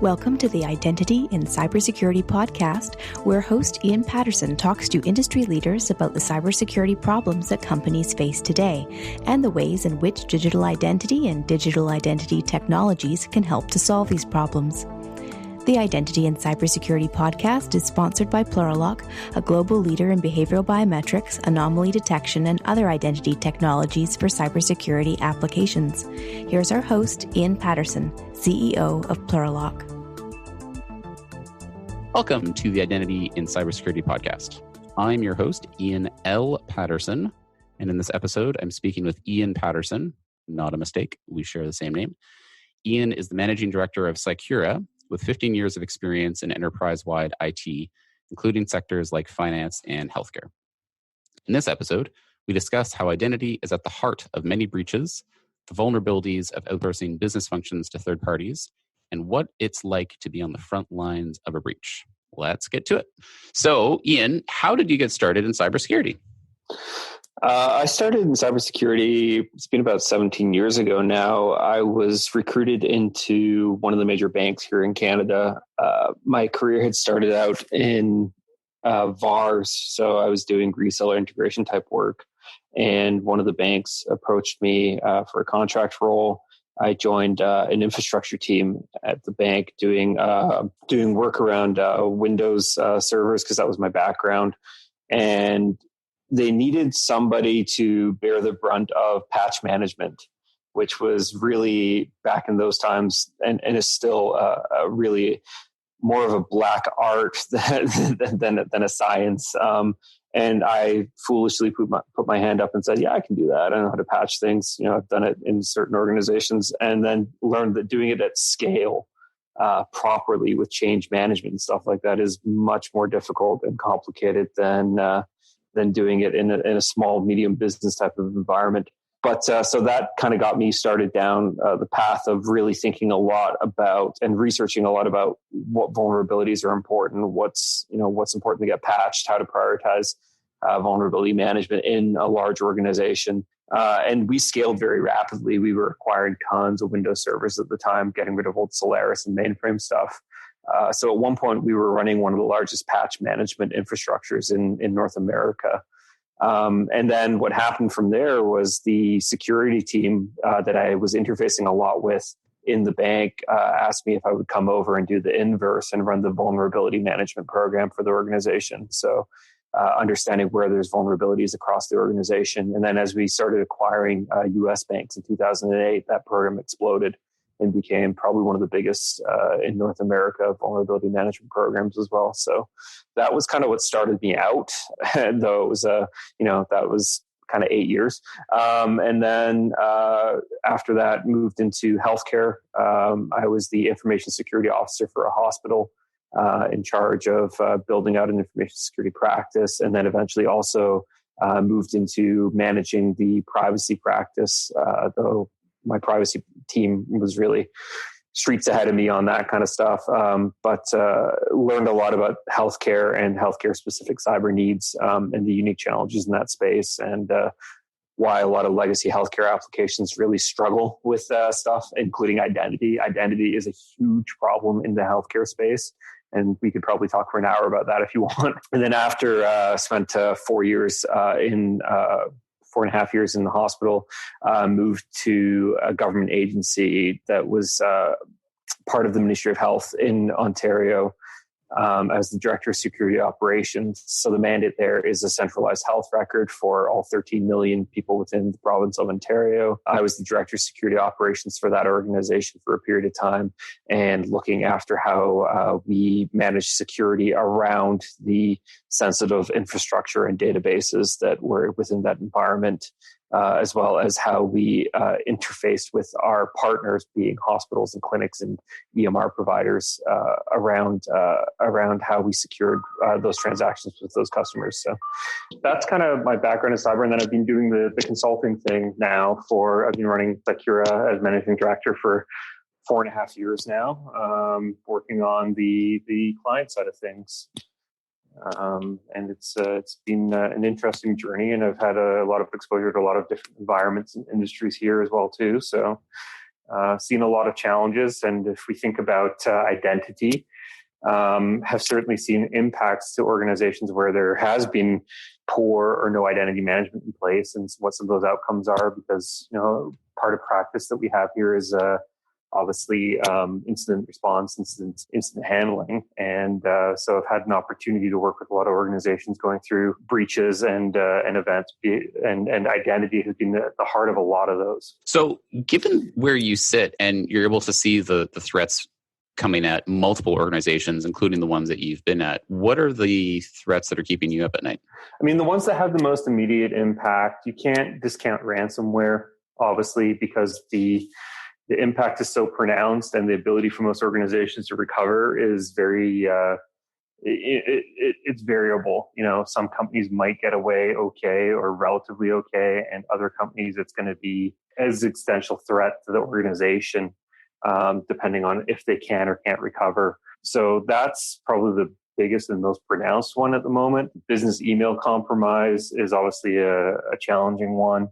Welcome to the Identity in Cybersecurity podcast, where host Iain Paterson talks to industry leaders about the cybersecurity problems that companies face today and the ways in which digital identity and digital identity technologies can help to solve these problems. The Identity in Cybersecurity podcast is sponsored by Plurilock, a global leader in behavioral biometrics, anomaly detection, and other identity technologies for cybersecurity applications. Here's our host, Iain Paterson, CEO of Plurilock. Welcome to the Identity in Cybersecurity podcast. I'm your host, Iain L. Paterson, and in this episode, I'm speaking with Iain Paterson. Not a mistake, we share the same name. Iain is the managing director of Cycura, with 15 years of experience in enterprise-wide IT, including sectors like finance and healthcare. In this episode, we discuss how identity is at the heart of many breaches, the vulnerabilities of outsourcing business functions to third parties, and what it's like to be on the front lines of a breach. Let's get to it. So, Iain, how did you get started in cybersecurity? I started in cybersecurity, it's been about 17 years ago now. I was recruited into one of the major banks here in Canada. My career had started out in VARs, so I was doing reseller integration type work. And one of the banks approached me for a contract role. I joined an infrastructure team at the bank doing work around Windows servers because that was my background. And they needed somebody to bear the brunt of patch management, which was really back in those times and is still really more of a black art than a science. And I foolishly put my hand up and said, yeah, I can do that. I know how to patch things. You know, I've done it in certain organizations, and then learned that doing it at scale properly with change management and stuff like that is much more difficult and complicated than doing it in a small, medium business type of environment. But so that kind of got me started down the path of really thinking a lot about and researching a lot about what vulnerabilities are important, what's important to get patched, how to prioritize vulnerability management in a large organization. And we scaled very rapidly. We were acquiring tons of Windows servers at the time, getting rid of old Solaris and mainframe stuff. So at one point, we were running one of the largest patch management infrastructures in North America. And then what happened from there was the security team that I was interfacing a lot with in the bank asked me if I would come over and do the inverse and run the vulnerability management program for the organization. So understanding where there's vulnerabilities across the organization. And then as we started acquiring US banks in 2008, that program exploded and became probably one of the biggest in North America vulnerability management programs as well. So that was kind of what started me out, though it was that was kind of 8 years. And then after that, moved into healthcare. I was the information security officer for a hospital in charge of building out an information security practice, and then eventually also moved into managing the privacy practice, though my privacy team was really streets ahead of me on that kind of stuff. But learned a lot about healthcare and healthcare specific cyber needs and the unique challenges in that space, and why a lot of legacy healthcare applications really struggle with stuff, including identity. Identity is a huge problem in the healthcare space. And we could probably talk for an hour about that if you want. And then after spent 4 years 4.5 years in the hospital, moved to a government agency that was part of the Ministry of Health in Ontario as the Director of Security Operations. So the mandate there is a centralized health record for all 13 million people within the province of Ontario. I was the Director of Security Operations for that organization for a period of time, and looking after how we manage security around the sensitive infrastructure and databases that were within that environment, as well as how we interfaced with our partners, being hospitals and clinics and EMR providers, around how we secured those transactions with those customers. So that's kind of my background in cyber. And then I've been doing the consulting thing now I've been running Cycura as managing director for 4.5 years now, working on the client side of things. And it's been an interesting journey, and I've had a lot of exposure to a lot of different environments and industries here as well too. So seen a lot of challenges. And if we think about identity, have certainly seen impacts to organizations where there has been poor or no identity management in place, and what some of those outcomes are. Because part of practice that we have here is obviously incident response, incident handling, and so I've had an opportunity to work with a lot of organizations going through breaches and events, and identity has been the heart of a lot of those. So, given where you sit and you're able to see the threats coming at multiple organizations, including the ones that you've been at, what are the threats that are keeping you up at night? I mean, the ones that have the most immediate impact, you can't discount ransomware, obviously, because the impact is so pronounced, and the ability for most organizations to recover is very it's variable. Some companies might get away okay or relatively okay, and other companies it's going to be an existential threat to the organization, depending on if they can or can't recover. So that's probably the biggest and most pronounced one at the moment. Business email compromise is obviously a challenging one,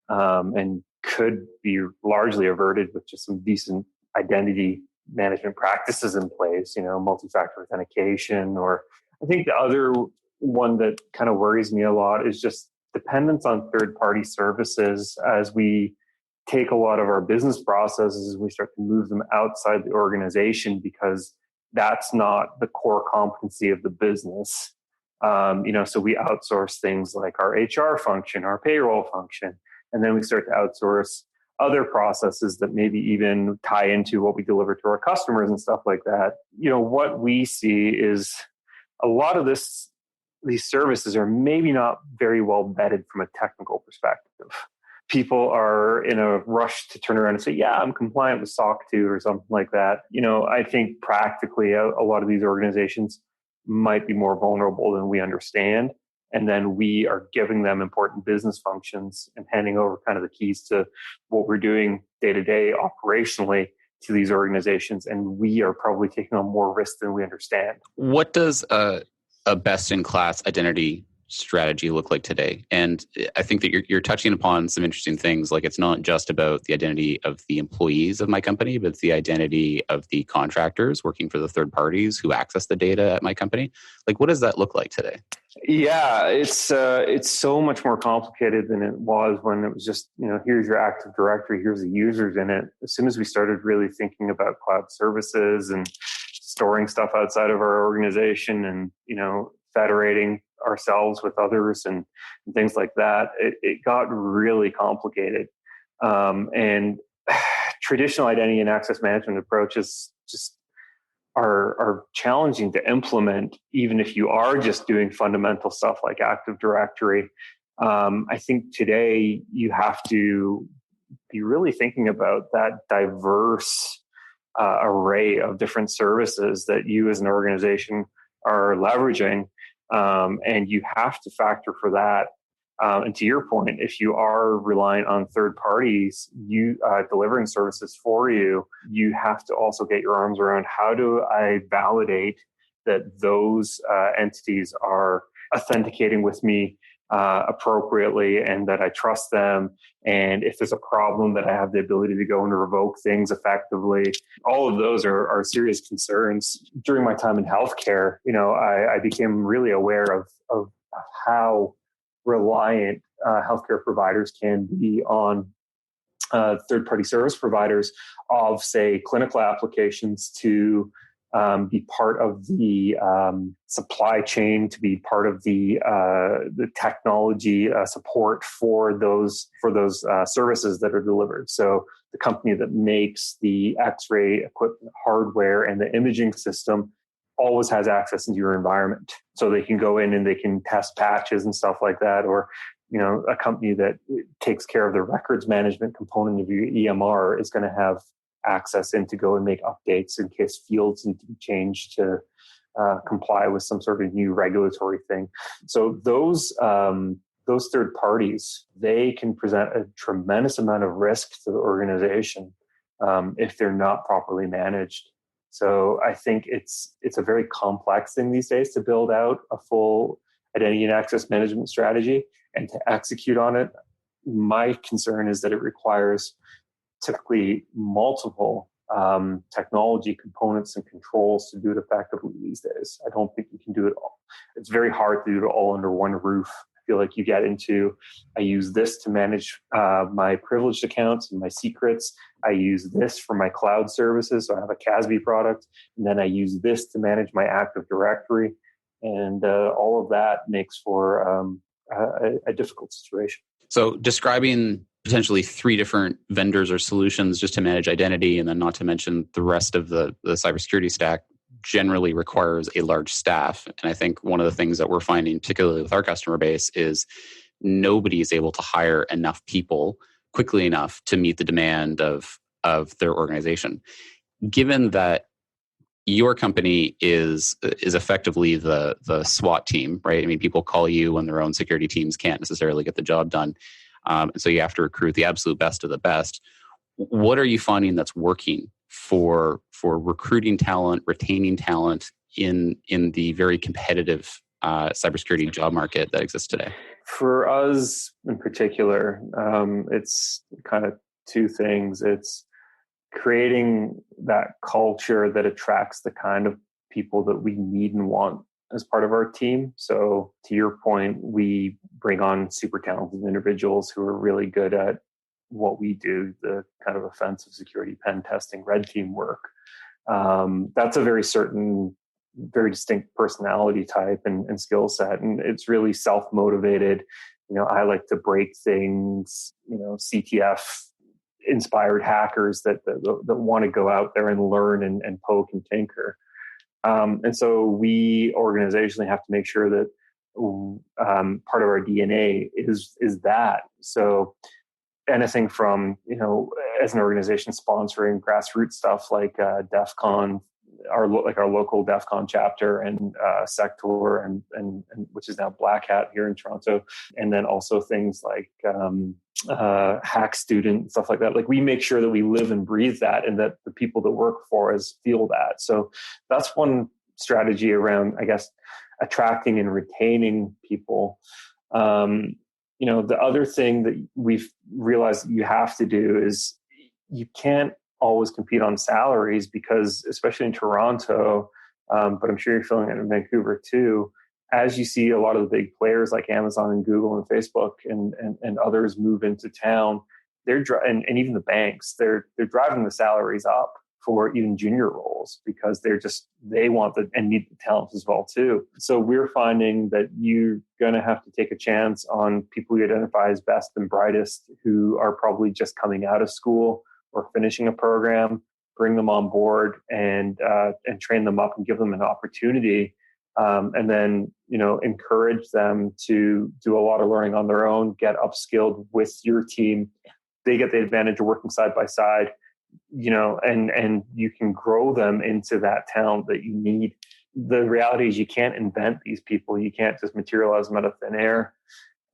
and could be largely averted with just some decent identity management practices in place, multi-factor authentication. Or I think the other one that kind of worries me a lot is just dependence on third-party services as we take a lot of our business processes and we start to move them outside the organization, because that's not the core competency of the business. So we outsource things like our HR function, our payroll function, and then we start to outsource other processes that maybe even tie into what we deliver to our customers and stuff like that. What we see is a lot of these services are maybe not very well vetted from a technical perspective. People are in a rush to turn around and say, yeah, I'm compliant with SOC 2 or something like that. I think practically a lot of these organizations might be more vulnerable than we understand. And then we are giving them important business functions and handing over kind of the keys to what we're doing day to day operationally to these organizations. And we are probably taking on more risk than we understand. What does a best-in-class identity strategy look like today? And I think that you're touching upon some interesting things. Like, it's not just about the identity of the employees of my company, but it's the identity of the contractors working for the third parties who access the data at my company. Like, what does that look like today? Yeah, it's so much more complicated than it was when it was just, here's your Active Directory, here's the users in it. As soon as we started really thinking about cloud services and storing stuff outside of our organization and, federating ourselves with others and things like that, it got really complicated. And traditional identity and access management approaches just are challenging to implement, even if you are just doing fundamental stuff like Active Directory. I think today you have to be really thinking about that diverse array of different services that you as an organization are leveraging. And you have to factor for that. And to your point, if you are reliant on third parties, you delivering services for you, you have to also get your arms around, how do I validate that those entities are authenticating with me appropriately and that I trust them. And if there's a problem, that I have the ability to go and revoke things effectively. All of those are serious concerns. During my time in healthcare, I became really aware of how reliant healthcare providers can be on third-party service providers of, say, clinical applications to be part of the supply chain, to be part of the technology support for those services that are delivered. So the company that makes the X-ray equipment, hardware, and the imaging system always has access into your environment, so they can go in and they can test patches and stuff like that. Or a company that takes care of the records management component of your EMR is going to have access in to go and make updates in case fields need to be changed to comply with some sort of new regulatory thing. So those third parties, they can present a tremendous amount of risk to the organization if they're not properly managed. So I think it's a very complex thing these days to build out a full identity and access management strategy and to execute on it. My concern is that it requires typically multiple technology components and controls to do it effectively these days. I don't think you can do it all. It's very hard to do it all under one roof. I feel like you get into, I use this to manage my privileged accounts and my secrets. I use this for my cloud services. So I have a CASB product. And then I use this to manage my Active Directory. And all of that makes for a difficult situation. So describing potentially 3 different vendors or solutions just to manage identity, and then not to mention the rest of the cybersecurity stack, generally requires a large staff. And I think one of the things that we're finding, particularly with our customer base, is nobody is able to hire enough people quickly enough to meet the demand of their organization. Given that your company is effectively the SWAT team, right? I mean, people call you when their own security teams can't necessarily get the job done. And so you have to recruit the absolute best of the best. What are you finding that's working for recruiting talent, retaining talent in the very competitive cybersecurity job market that exists today? For us in particular, it's kind of 2 things. It's creating that culture that attracts the kind of people that we need and want as part of our team. So to your point, we bring on super talented individuals who are really good at what we do, the kind of offensive security pen testing, red team work. That's a very certain, very distinct personality type and skill set. And it's really self-motivated. I like to break things, CTF inspired hackers that want to go out there and learn and poke and tinker. And so we organizationally have to make sure that part of our DNA is that. So anything from, as an organization sponsoring grassroots stuff like DEF CON, our local DEF CON chapter and Sector and which is now Black Hat here in Toronto. And then also things like Hack Student, stuff like that. Like we make sure that we live and breathe that and that the people that work for us feel that. So that's one strategy around, I guess, attracting and retaining people. The other thing that we've realized you have to do is you can't always compete on salaries because, especially in Toronto, but I'm sure you're feeling it in Vancouver too, as you see a lot of the big players like Amazon and Google and Facebook and others move into town, and even the banks, they're driving the salaries up for even junior roles because they want and need the talent as well too. So we're finding that you're going to have to take a chance on people you identify as best and brightest who are probably just coming out of school or finishing a program, bring them on board and train them up and give them an opportunity. And then, encourage them to do a lot of learning on their own, get upskilled with your team. They get the advantage of working side by side, and you can grow them into that talent that you need. The reality is you can't invent these people. You can't just materialize them out of thin air.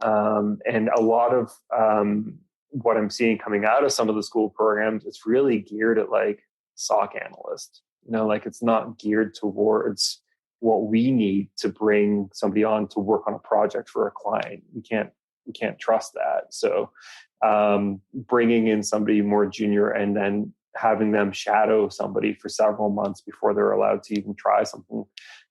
And a lot of what I'm seeing coming out of some of the school programs, it's really geared at like SOC analyst. It's not geared towards what we need to bring somebody on to work on a project for a client. We can't trust that. So bringing in somebody more junior and then having them shadow somebody for several months before they're allowed to even try something,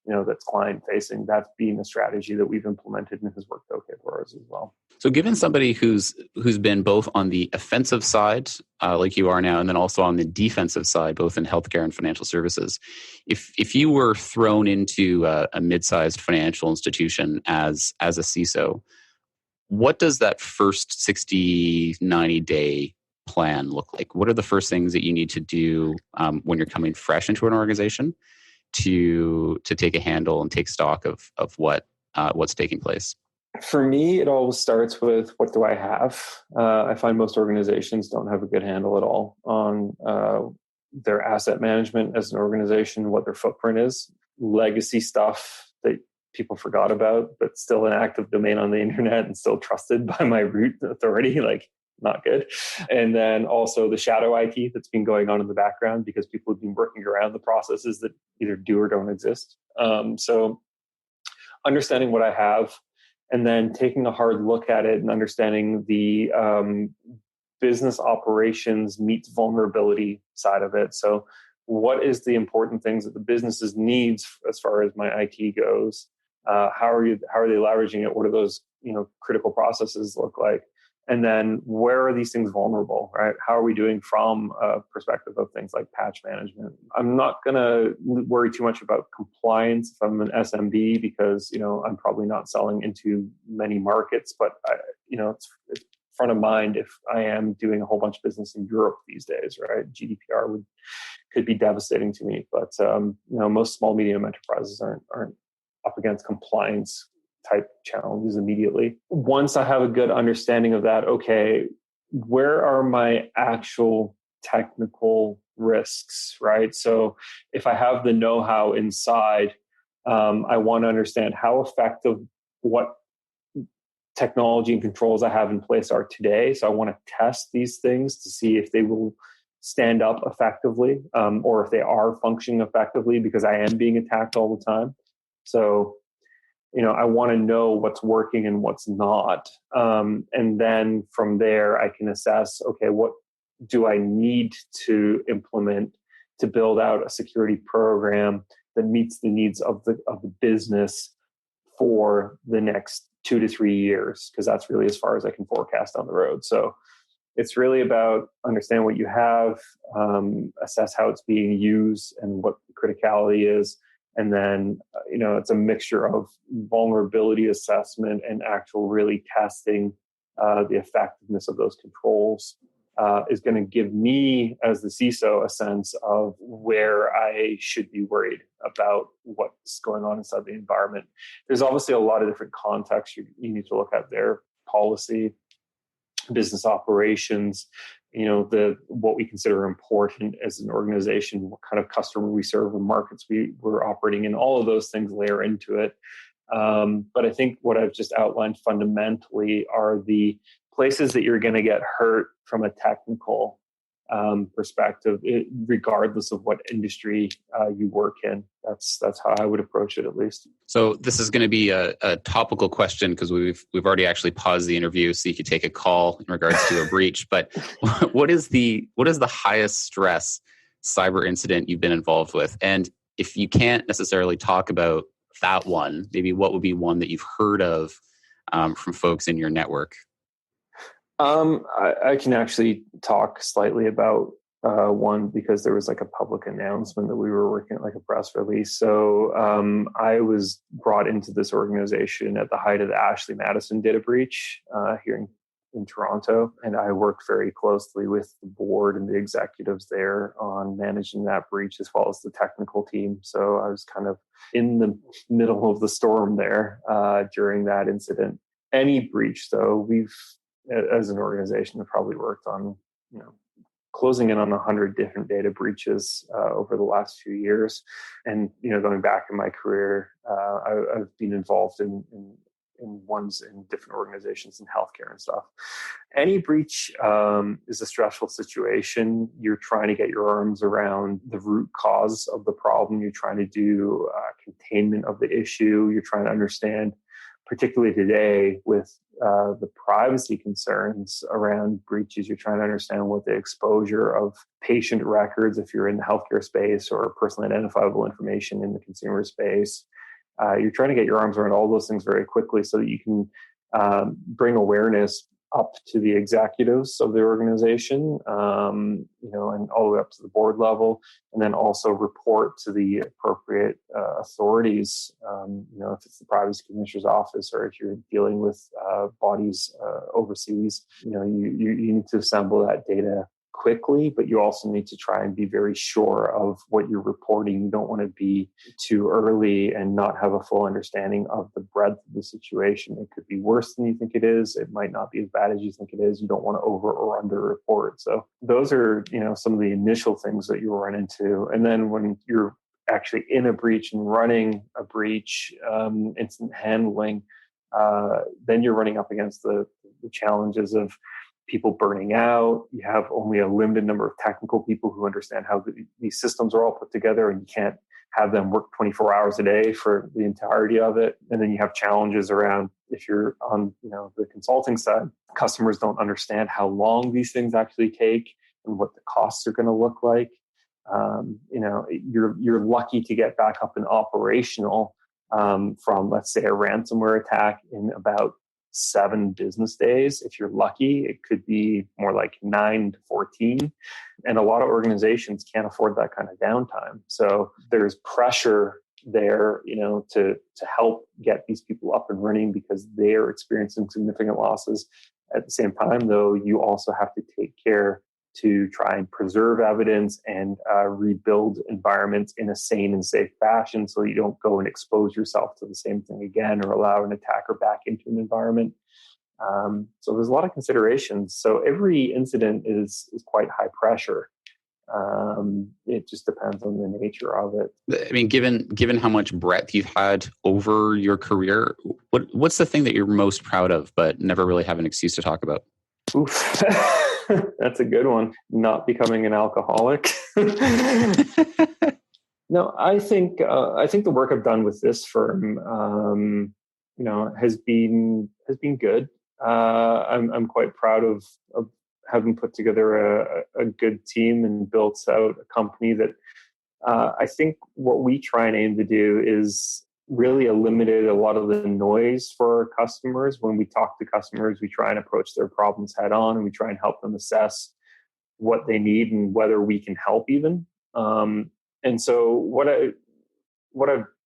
that's client facing, that's been a strategy that we've implemented and has worked okay for us as well. So given somebody who's been both on the offensive side, like you are now, and then also on the defensive side, both in healthcare and financial services, if you were thrown into a mid-sized financial institution as a CISO, what does that first 60, 90-day plan look like? What are the first things that you need to do when you're coming fresh into an organization to take a handle and take stock of what's taking place? For me, it always starts with what do I have? I find most organizations don't have a good handle at all on their asset management as an organization, what their footprint is, legacy stuff that people forgot about, but still an active domain on the internet and still trusted by my root authority, like not good. And then also the shadow IT that's been going on in the background because people have been working around the processes that either do or don't exist. So understanding what I have, and then taking a hard look at it and understanding the business operations meets vulnerability side of it. So what is the important things that the businesses needs as far as my IT goes? How are they leveraging it? What do those critical processes look like? And then where are these things vulnerable, right? How are we doing from a perspective of things like patch management? I'm not going to worry too much about compliance if I'm an SMB because, I'm probably not selling into many markets, but it's front of mind if I am doing a whole bunch of business in Europe these days, right? GDPR could be devastating to me, but most small medium enterprises aren't up against compliance type challenges immediately. Once I have a good understanding of that, okay, where are my actual technical risks, right? So if I have the know-how inside, I want to understand how effective what technology and controls I have in place are today. So I want to test these things to see if they will stand up effectively, or if they are functioning effectively because I am being attacked all the time. So I want to know what's working and what's not. And then from there, I can assess, okay, what do I need to implement to build out a security program that meets the needs of the business for the next 2 to 3 years? Because that's really as far as I can forecast down the road. So it's really about understand what you have, assess how it's being used and what the criticality is. And then, it's a mixture of vulnerability assessment and actual really testing the effectiveness of those controls is going to give me, as the CISO, a sense of where I should be worried about what's going on inside the environment. There's obviously a lot of different contexts you need to look at there: policy, business operations, what we consider important as an organization, what kind of customer we serve, and markets we're operating in. All of those things layer into it. But I think what I've just outlined fundamentally are the places that you're going to get hurt from a technical perspective, regardless of what industry you work in. That's how I would approach it, at least. So this is going to be a topical question because we've already actually paused the interview so you could take a call in regards to a breach. But what is the highest stress cyber incident you've been involved with? And if you can't necessarily talk about that one, maybe what would be one that you've heard of from folks in your network? I can actually talk slightly about one because there was like a public announcement that we were working at, like a press release. So I was brought into this organization at the height of the Ashley Madison data breach here in Toronto, and I worked very closely with the board and the executives there on managing that breach as well as the technical team. So I was kind of in the middle of the storm there during that incident. Any breach, though, we've as an organization have probably worked on, closing in on 100 different data breaches over the last few years. And, going back in my career, I've been involved in ones in different organizations in healthcare and stuff. Any breach is a stressful situation. You're trying to get your arms around the root cause of the problem. You're trying to do containment of the issue. You're trying to understand, particularly today with the privacy concerns around breaches, you're trying to understand what the exposure of patient records, if you're in the healthcare space, or personally identifiable information in the consumer space. You're trying to get your arms around all those things very quickly so that you can bring awareness up to the executives of the organization, and all the way up to the board level, and then also report to the appropriate authorities, if it's the Privacy Commissioner's office or if you're dealing with bodies overseas. You need to assemble that data quickly, but you also need to try and be very sure of what you're reporting. You don't want to be too early and not have a full understanding of the breadth of the situation. It could be worse than you think it is. It might not be as bad as you think it is. You don't want to over or under report. So those are, some of the initial things that you run into. And then when you're actually in a breach and running a breach, incident handling, then you're running up against the challenges of people burning out. You have only a limited number of technical people who understand how these systems are all put together, and you can't have them work 24 hours a day for the entirety of it. And then you have challenges around, if you're on the consulting side, customers don't understand how long these things actually take and what the costs are going to look like. You're lucky to get back up and operational from, let's say, a ransomware attack in about 7 business days. If you're lucky, it could be more like 9 to 14. And a lot of organizations can't afford that kind of downtime. So there's pressure there, to help get these people up and running because they're experiencing significant losses. At the same time, though, you also have to take care to try and preserve evidence and rebuild environments in a sane and safe fashion so you don't go and expose yourself to the same thing again or allow an attacker back into an environment. So there's a lot of considerations. So every incident is quite high pressure. It just depends on the nature of it. I mean, given how much breadth you've had over your career, what's the thing that you're most proud of but never really have an excuse to talk about? Oof. That's a good one. Not becoming an alcoholic. No, I think the work I've done with this firm, has been good. I'm quite proud of having put together a good team and built out a company that I think what we try and aim to do is really eliminated a lot of the noise for our customers. When we talk to customers, we try and approach their problems head on, and we try and help them assess what they need and whether we can help even. And so what I've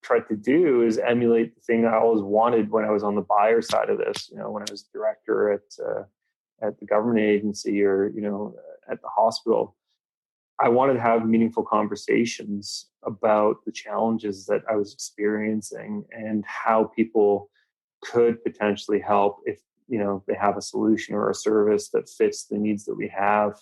tried to do is emulate the thing I always wanted when I was on the buyer side of this. When I was director at the government agency or at the hospital, I wanted to have meaningful conversations about the challenges that I was experiencing and how people could potentially help if, they have a solution or a service that fits the needs that we have.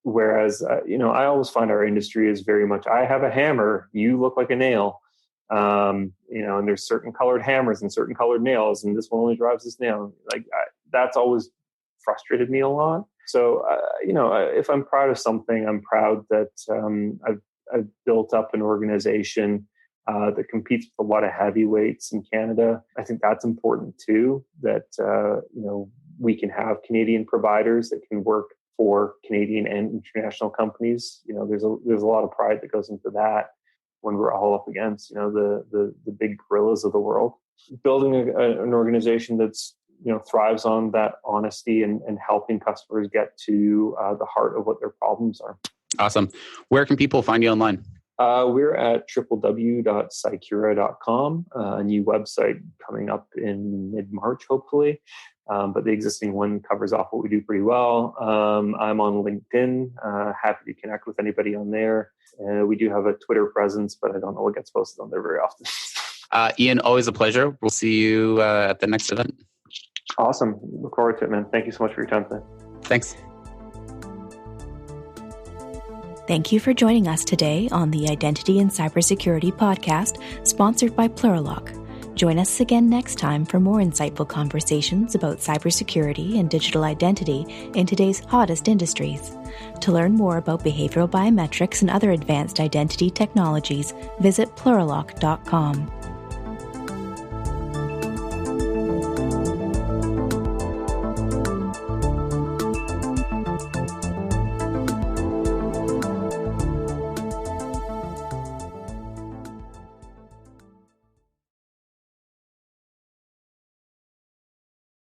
Whereas, I always find our industry is very much, I have a hammer, you look like a nail. And there's certain colored hammers and certain colored nails, and this one only drives this nail. That's always frustrated me a lot. So, if I'm proud of something, I'm proud that I've built up an organization that competes with a lot of heavyweights in Canada. I think that's important too, that, we can have Canadian providers that can work for Canadian and international companies. There's a lot of pride that goes into that when we're all up against, the big gorillas of the world. Building an organization that's thrives on that honesty and helping customers get to the heart of what their problems are. Awesome. Where can people find you online? We're at www.cycura.com, a new website coming up in mid-March, hopefully. But the existing one covers off what we do pretty well. I'm on LinkedIn, happy to connect with anybody on there. We do have a Twitter presence, but I don't know what gets posted on there very often. Ian, always a pleasure. We'll see you at the next event. Awesome. Look forward to it, man. Thank you so much for your time today. Thanks. Thank you for joining us today on the Identity and Cybersecurity podcast, sponsored by Plurilock. Join us again next time for more insightful conversations about cybersecurity and digital identity in today's hottest industries. To learn more about behavioral biometrics and other advanced identity technologies, visit plurilock.com.